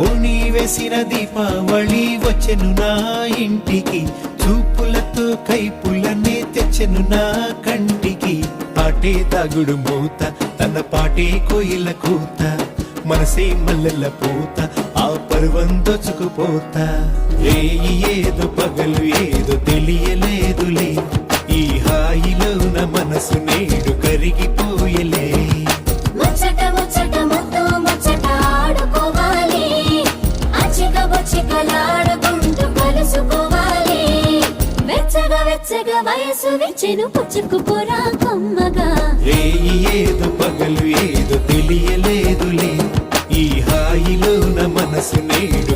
ఓని వేసిన దీపావళి వచ్చెను నా ఇంటికి, చూపులతో కైపులనే తెచ్చెను నా కంటికి. పాటే దాగుడు మూత, తన పాటే కోయిల కూత, మనసే మల్లెల పూత, ఆ పర్వం దోచుకుపోతా. రేయి ఏదో పగలు ఏదో తెలియలేదులే, ఈ హాయిలోన మనసు నేడు కరిగిపోయలే. ముచ్చట ముచ్చట ముద్దు ముచ్చట ఆడుకోవాలి, అచిక బొచ్చికలాడుకుంటూ కలుసుకోవాలి. వెచ్చగా వెచ్చగా వయసు విచ్చెను పుచ్చుకుపోరా కమ్మగా. రేయి ఏదో పగలు ఏదో తెలియలేదులే, ఈ హాయిలోన మనసు నేడు